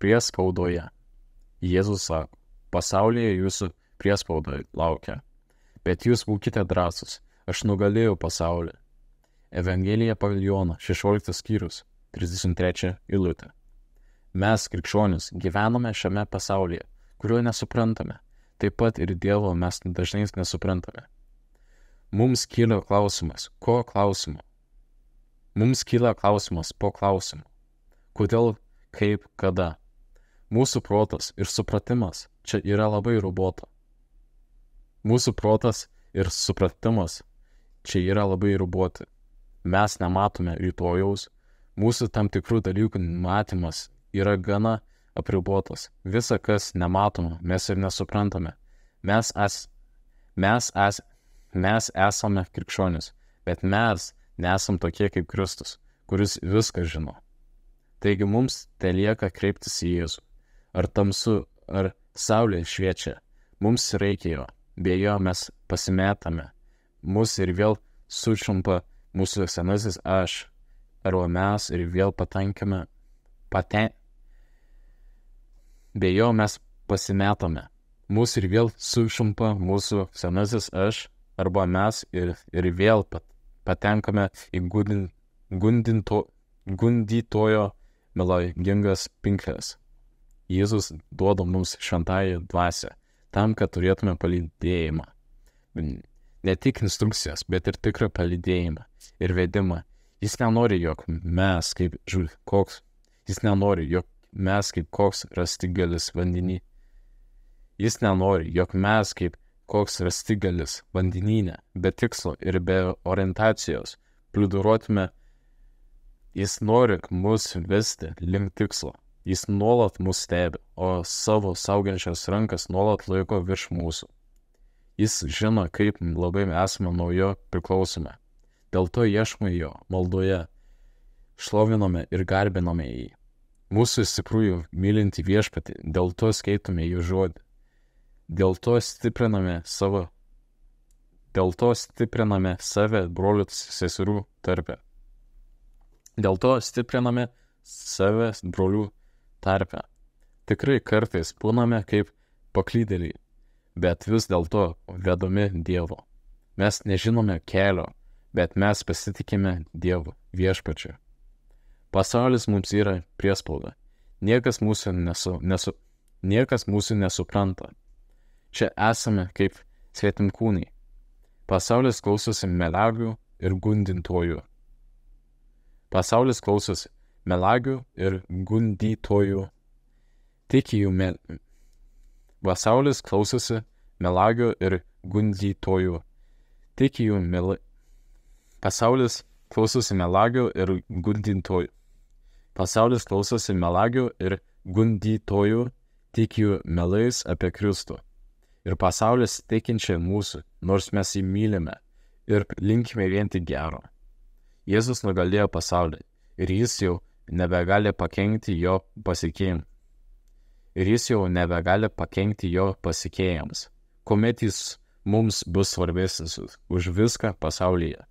priespaudoje. Jėzus sako, pasaulyje jūsų priespauda laukia, bet jūs būkite drąsūs, aš nugalėjau pasaulį. Evangelija pagal Joną, 16 skyrius, 33 eilutė. Mes, krikščionys, gyvename šiame pasaulyje, kurio nesuprantame, taip pat ir Dievo mes dažnai nesuprantame. Mums kyla klausimas, ko klausimo? Mums kyla klausimas po klausimo. Kodėl, kaip, kada? Mūsų protas ir supratimas čia yra labai ribota. Mūsų protas ir supratimas čia yra labai riboti. Mes nematome rytojaus, mūsų tam tikrų dalykų matymas yra gana apribotas. Visa, kas nematoma, mes ir nesuprantame. Mes esame krikščionis, bet mes nesam tokie kaip Kristus, kuris viską žino. Taigi mums telieka kreiptis į Jėzų. Ar tamsu, ar saulė šviečia, mums reikia jo. Be jo mes pasimetame. Mus ir vėl sučiumpa mūsų senasis aš. Arba mes ir vėl Be jo mes pasimetame. Mus ir vėl sučiumpa mūsų senasis aš. Arba mes ir vėl patenkame į gundytojo melagingas pinkles. Jėzus duoda mums šventąją dvasią, tam, kad turėtume palydėjimą. Ne tik instrukcijas, bet ir tikrą palydėjimą ir vedimą. Jis nenori, jog mes kaip koks rąstigalis vandenyne. Jis nenori, jog mes kaip koks rąstigalis vandenyne, be tikslo ir be orientacijos plūduruotume. Jis nori mus vesti link tikslo. Jis nuolat mus stebi, o savo saugiančias rankas nuolat laiko virš mūsų. Jis žino, kaip labai esame nuo jo priklausome. Dėl to ieškome jo maldoje, šloviname ir garbiname jį. Mūsų iš tikrųjų mylinti viešpatį, dėl to skaitome jų žodį. Dėl to stipriname save brolių seserų tarpe. Tikrai kartais būname kaip paklydėliai, bet vis dėlto vedami Dievo. Mes nežinome kelio, bet mes pasitikime Dievu, viešpačiu. Pasaulis mums yra priespauda. Niekas mūsų nesupranta. Čia esame kaip svetimkūniai. Pasaulis klausosi melagių ir gundytojų. Pasaulis klausosi melagių ir gundytojų. Tik jų melais apie Kristų. Ir pasaulis tikinčia mūsų, nors mes jį mylime ir linkime vien tik gero. Jėzus nugalėjo pasaulį ir jis jau nebegali pakenkti jo pasekėjams, kuomet jis mums bus svarbesnis už viską pasaulyje.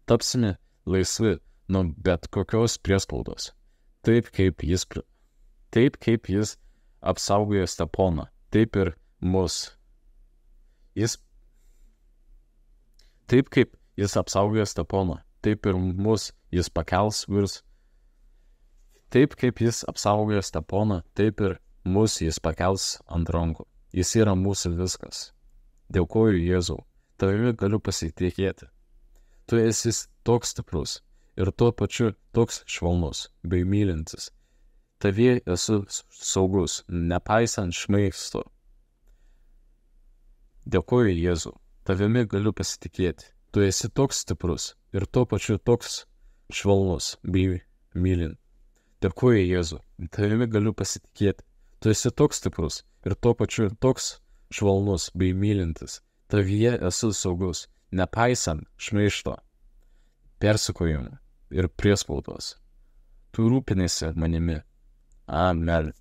Tapsime laisvi nuo bet kokios priespaudos, taip kaip jis apsaugojo Steponą, taip ir mus. Jis pakels virš. Taip kaip jis apsaugojo Steponą, taip ir mus jis pakels ant rankų. Jis yra mūsų viskas. Dėkoju Jėzau, tavimi galiu pasitikėti. Tu esi toks stiprus ir tuo pačiu toks švelnus bei mylintis. Tavie esu saugus, nepaisant šmeižto. Dėkoju Jėzau, tavimi galiu pasitikėti. Tu esi toks stiprus ir tuo pačiu toks švelnus bei mylintis. Dėkoju Jėzau, tavimi galiu pasitikėti. Tu esi toks stiprus ir tuo pačiu toks švelnus bei mylintis. Tavyje esu saugus, nepaisant šmeižto, persekiojimų ir priespaudos. Tu rūpiniesi manimi. Amen.